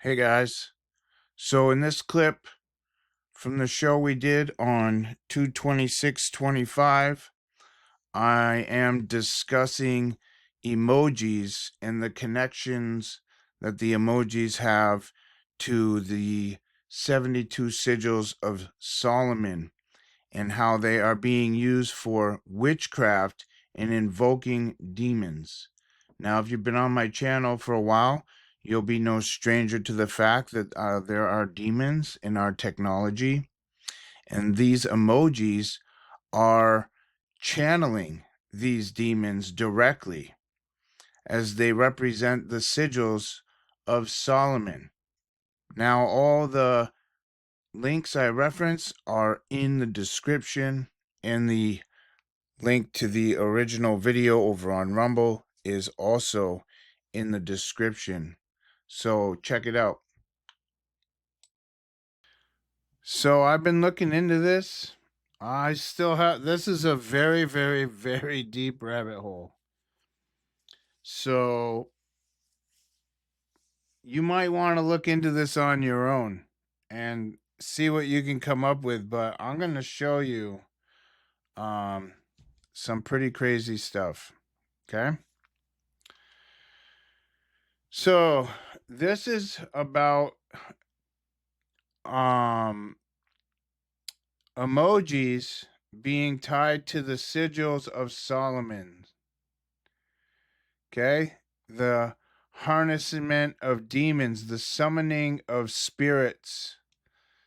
Hey guys, so in this clip from the show we did on 2/26/25, I am discussing emojis and the connections that the emojis have to the 72 sigils of Solomon and how they are being used for witchcraft and invoking demons. Now, if you've been on my channel for a while, you'll be no stranger to the fact that there are demons in our technology, and these emojis are channeling these demons directly as they represent the sigils of Solomon. Now, all the links I reference are in the description, and the link to the original video over on Rumble is also in the description. So check it out. So I've been looking into this. I still have, this is a very, very, very deep rabbit hole. So you might want to look into this on your own and see what you can come up with, but I'm going to show you some pretty crazy stuff. Okay? So this is about emojis being tied to the sigils of Solomon. Okay? The harnessment of demons, the summoning of spirits,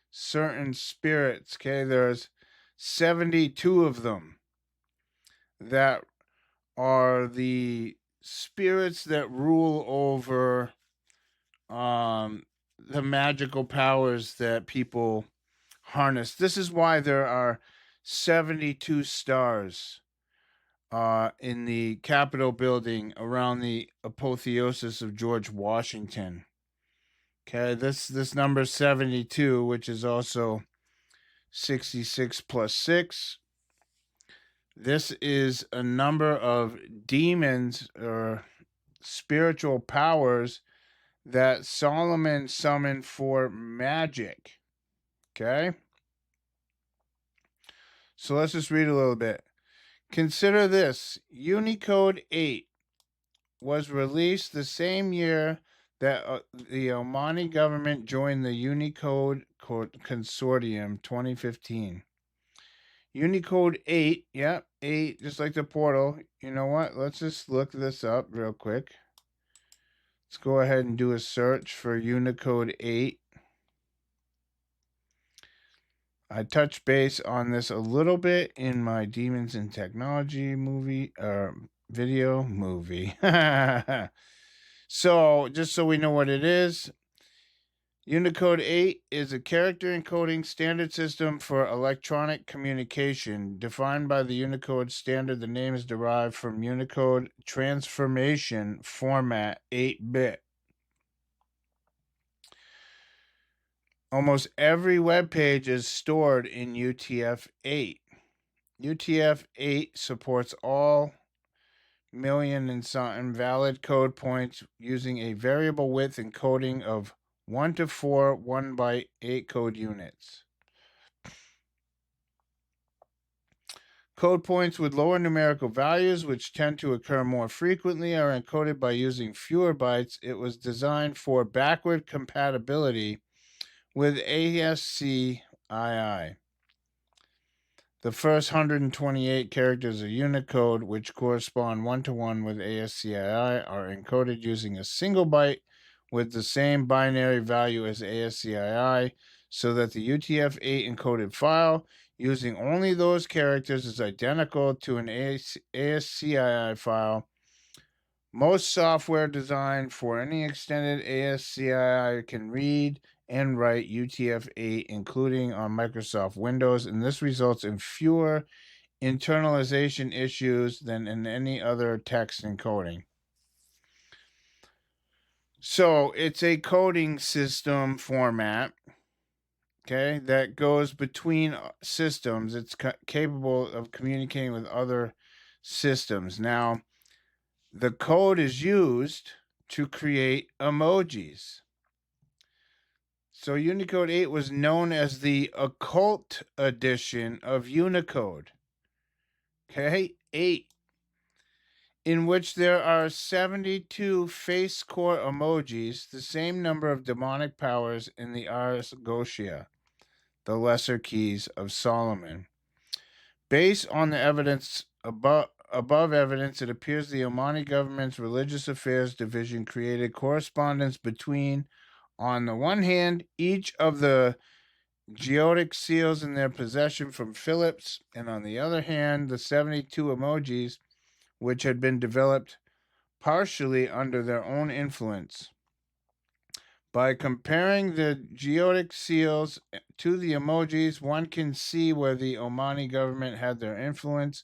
certain spirits. Okay? There's 72 of them that are the spirits that rule over the magical powers that people harness. This is why there are 72 stars in the Capitol building around the apotheosis of George Washington. Okay, this number 72, which is also 66 plus 6. This is a number of demons or spiritual powers that Solomon summoned for magic. Okay? So let's just read a little bit. Consider this. Unicode 8 was released the same year that the Omani government joined the Unicode Consortium 2015. Unicode 8, yep, 8, just like the portal. You know what? Let's just look this up real quick. Let's go ahead and do a search for Unicode 8. I touched base on this a little bit in my Demons in Technology movie. So, just so we know what it is, Unicode 8 is a character encoding standard system for electronic communication. Defined by the Unicode standard, the name is derived from Unicode transformation format 8-bit. Almost every web page is stored in UTF-8. UTF-8 supports all million and something valid code points using a variable width encoding of 1 to 4 1-byte 8 code units. Code points with lower numerical values, which tend to occur more frequently, are encoded by using fewer bytes. It was designed for backward compatibility with ASCII. The first 128 characters of Unicode, which correspond 1-to-1 with ASCII, are encoded using a single byte with the same binary value as ASCII, so that the UTF-8 encoded file using only those characters is identical to an ASCII file. Most software designed for any extended ASCII can read and write UTF-8, including on Microsoft Windows, and this results in fewer internalization issues than in any other text encoding. So it's a coding system format, okay, that goes between systems. It's capable of communicating with other systems. Now, the code is used to create emojis. So Unicode 8 was known as the occult edition of Unicode. Okay, 8, in which there are 72 face core emojis, the same number of demonic powers in the Ars Goetia, the lesser keys of Solomon. Based on the evidence above evidence, it appears the Omani government's religious affairs division created correspondence between, on the one hand, each of the geotic seals in their possession from Phillips, and on the other hand, the 72 emojis, which had been developed partially under their own influence. By comparing the geotic seals to the emojis, one can see where the Omani government had their influence,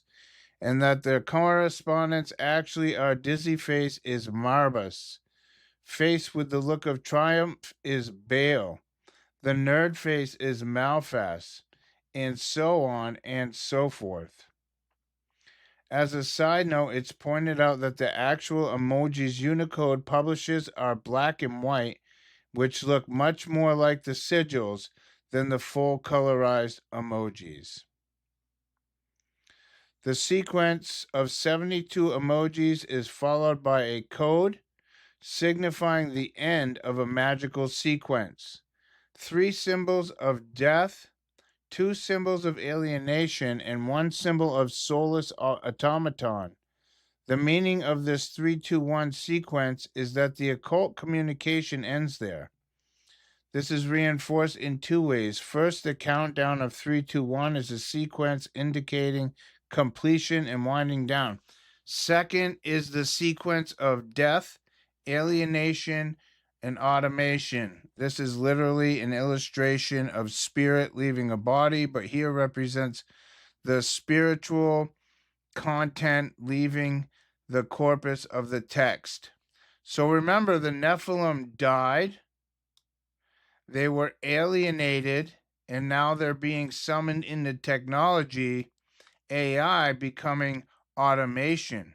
and that their correspondence actually are dizzy face is Marbas. Face with the look of triumph is Baal. The nerd face is Malphas, and so on and so forth. As a side note, it's pointed out that the actual emojis Unicode publishes are black and white, which look much more like the sigils than the full colorized emojis. The sequence of 72 emojis is followed by a code signifying the end of a magical sequence. 3 symbols of death, 2 symbols of alienation, and 1 symbol of soulless automaton. The meaning of this 3-2-1 sequence is that the occult communication ends there. This is reinforced in 2 ways. First, the countdown of 3-2-1 is a sequence indicating completion and winding down. Second is the sequence of death, alienation, and automation. This is literally an illustration of spirit leaving a body, but here represents the spiritual content leaving the corpus of the text. So remember, the Nephilim died, they were alienated, and now they're being summoned into technology, AI becoming automation.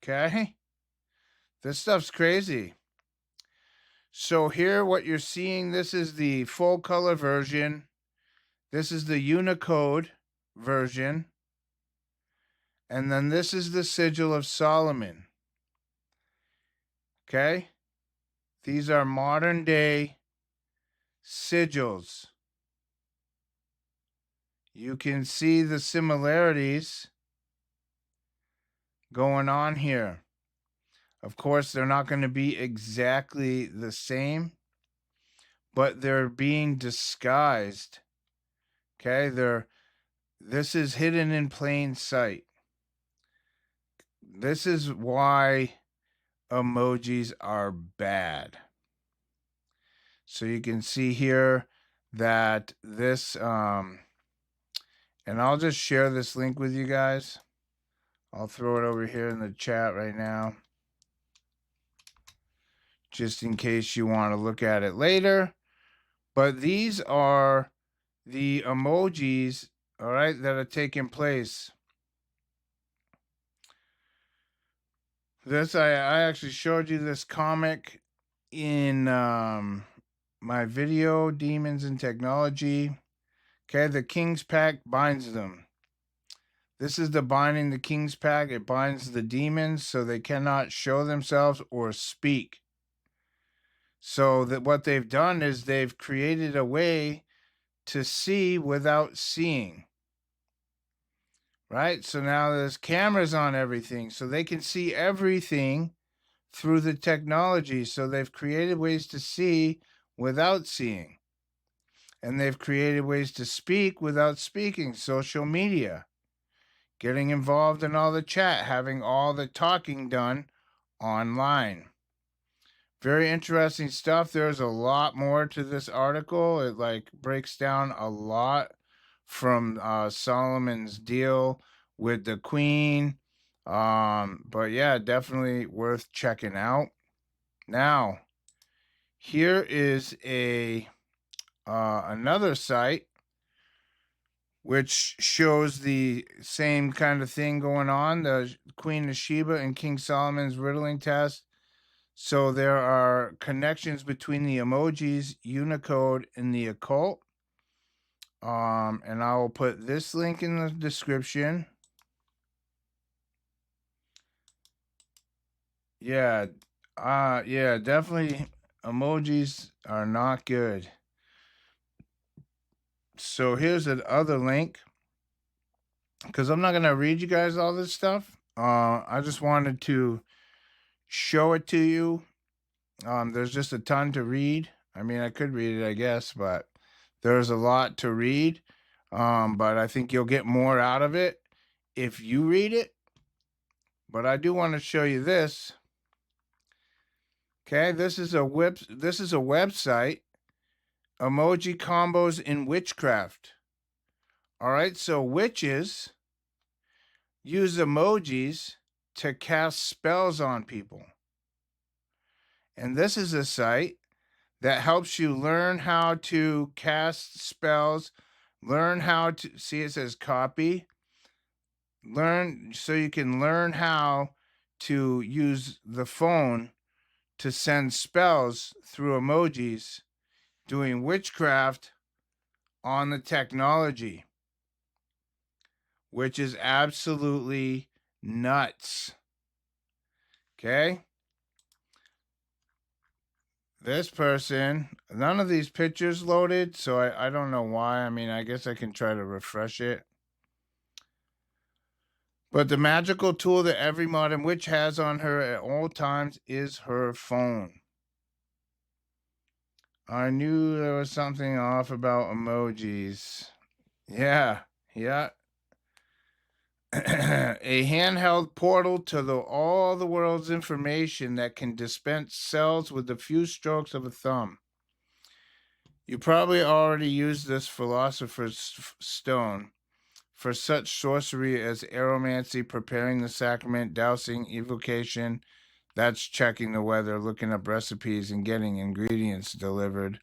Okay? This stuff's crazy. So here, what you're seeing, this is the full color version. This is the Unicode version. And then this is the Sigil of Solomon. Okay? These are modern day sigils. You can see the similarities going on here. Of course, they're not going to be exactly the same, but they're being disguised. Okay? This is hidden in plain sight. This is why emojis are bad. So you can see here that this, and I'll just share this link with you guys. I'll throw it over here in the chat right now, just in case you want to look at it later. But these are the emojis, all right, that are taking place. This, I actually showed you this comic in my video, Demons and Technology. Okay, the King's Pact binds them. This is the binding the King's Pact. It binds the demons so they cannot show themselves or speak. So that what they've done is they've created a way to see without seeing. Right? So now there's cameras on everything, so they can see everything through the technology. So they've created ways to see without seeing. And they've created ways to speak without speaking. Social media. Getting involved in all the chat. Having all the talking done online. Very interesting stuff. There's a lot more to this article. It breaks down a lot from Solomon's deal with the queen. But yeah, definitely worth checking out. Now, here is another site which shows the same kind of thing going on. The Queen of Sheba and King Solomon's riddling test. So there are connections between the emojis, Unicode, and the occult. And I will put this link in the description. Yeah, yeah, definitely emojis are not good. So here's another link, because I'm not gonna read you guys all this stuff. I just wanted to show it to you. There's just a ton to read. I mean, I could read it, I guess, but there's a lot to read. But I think you'll get more out of it if you read it. But I do want to show you this. Okay, this is a website, emoji combos in witchcraft. All right, so witches use emojis to cast spells on people. And this is a site that helps you learn how to cast spells, learn how to see, it says copy, learn, so you can learn how to use the phone to send spells through emojis, doing witchcraft on the technology, which is absolutely nuts. Okay? This person, none of these pictures loaded, so I don't know why. I mean, I guess I can try to refresh it. But the magical tool that every modern witch has on her at all times is her phone. I knew there was something off about emojis. Yeah, yeah. A handheld portal to all the world's information that can dispense cells with a few strokes of a thumb. You probably already used this philosopher's stone for such sorcery as aromancy, preparing the sacrament, dowsing, evocation. That's checking the weather, looking up recipes, and getting ingredients delivered.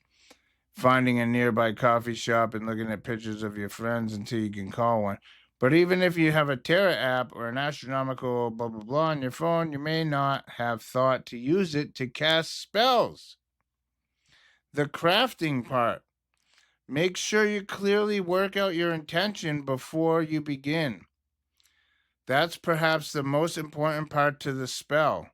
Finding a nearby coffee shop and looking at pictures of your friends until you can call one. But even if you have a Terra app or an astronomical blah blah blah on your phone, you may not have thought to use it to cast spells. The crafting part. Make sure you clearly work out your intention before you begin. That's perhaps the most important part to the spell.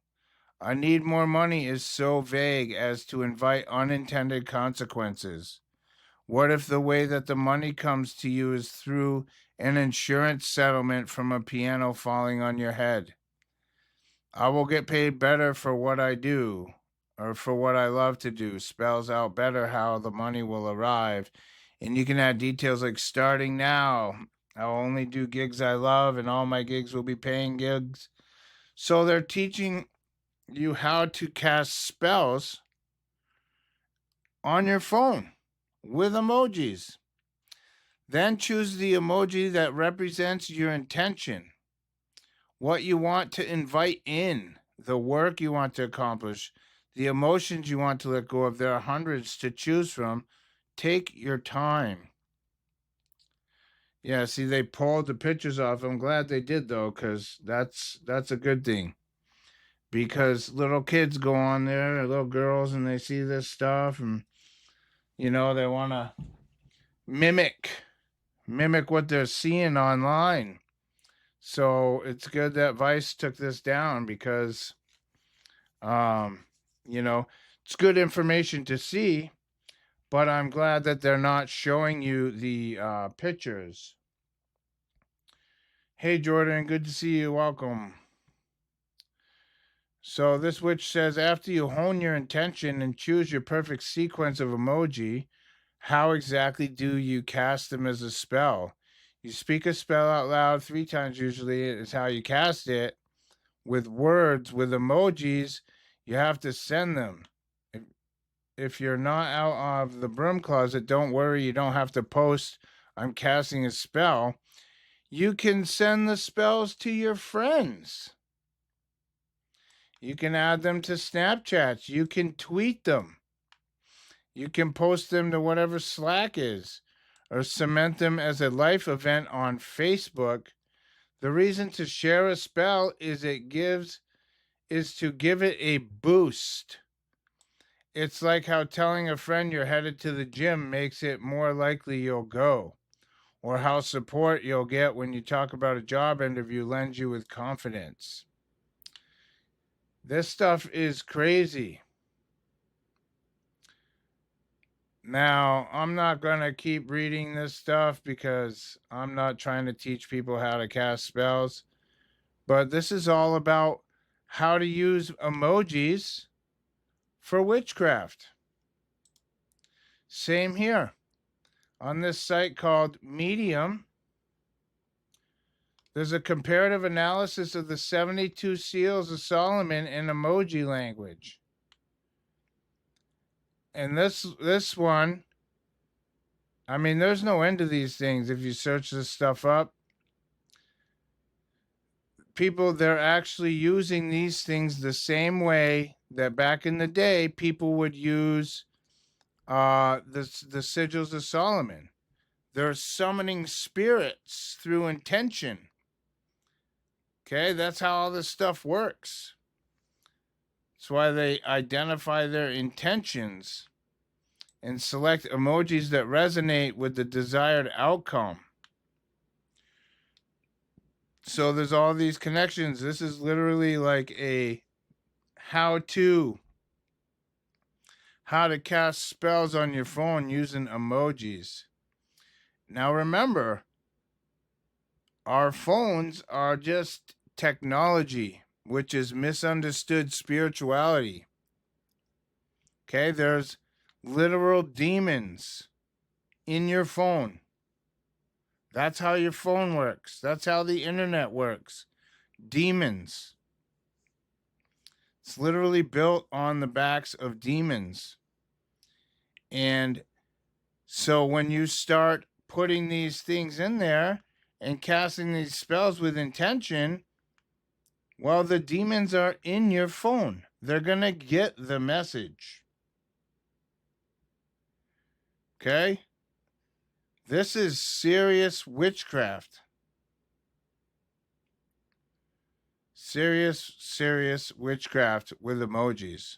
I need more money is so vague as to invite unintended consequences. What if the way that the money comes to you is through an insurance settlement from a piano falling on your head? I will get paid better for what I do, or for what I love to do, spells out better how the money will arrive. And you can add details like starting now. I'll only do gigs I love, and all my gigs will be paying gigs. So they're teaching you how to cast spells on your phone with emojis. Then choose the emoji that represents your intention, what you want to invite in, the work you want to accomplish, the emotions you want to let go of. There are hundreds to choose from. Take your time. Yeah, see, they pulled the pictures off. I'm glad they did, though, because that's a good thing. Because little kids go on there, little girls, and they see this stuff, and they want to mimic what they're seeing online. So it's good that Vice took this down, because it's good information to see, but I'm glad that they're not showing you the pictures. Hey Jordan, good to see you. Welcome. So this witch says, after you hone your intention and choose your perfect sequence of emoji, how exactly do you cast them as a spell? You speak a spell out loud 3 times, usually is how you cast it. With words, with emojis, you have to send them. If you're not out of the broom closet, don't worry, you don't have to post, I'm casting a spell. You can send the spells to your friends. You can add them to Snapchats. You can tweet them. You can post them to whatever Slack is, or cement them as a life event on Facebook. The reason to share a spell is it is to give it a boost. It's like how telling a friend you're headed to the gym makes it more likely you'll go, or how support you'll get when you talk about a job interview lends you with confidence. This stuff is crazy. Now, I'm not going to keep reading this stuff because I'm not trying to teach people how to cast spells. But this is all about how to use emojis for witchcraft. Same here. On this site called Medium, there's a comparative analysis of the 72 seals of Solomon in emoji language. And this one, I mean, there's no end to these things if you search this stuff up. People, they're actually using these things the same way that back in the day people would use the sigils of Solomon. They're summoning spirits through intention. Okay, that's how all this stuff works. That's why they identify their intentions and select emojis that resonate with the desired outcome. So there's all these connections. This is literally like a how-to. How to cast spells on your phone using emojis. Now remember, our phones are just technology, which is misunderstood spirituality. Okay, there's literal demons in your phone. That's how your phone works. That's how the internet works. Demons. It's literally built on the backs of demons. And so when you start putting these things in there and casting these spells with intention, well, the demons are in your phone. They're going to get the message. Okay? This is serious witchcraft. Serious witchcraft with emojis.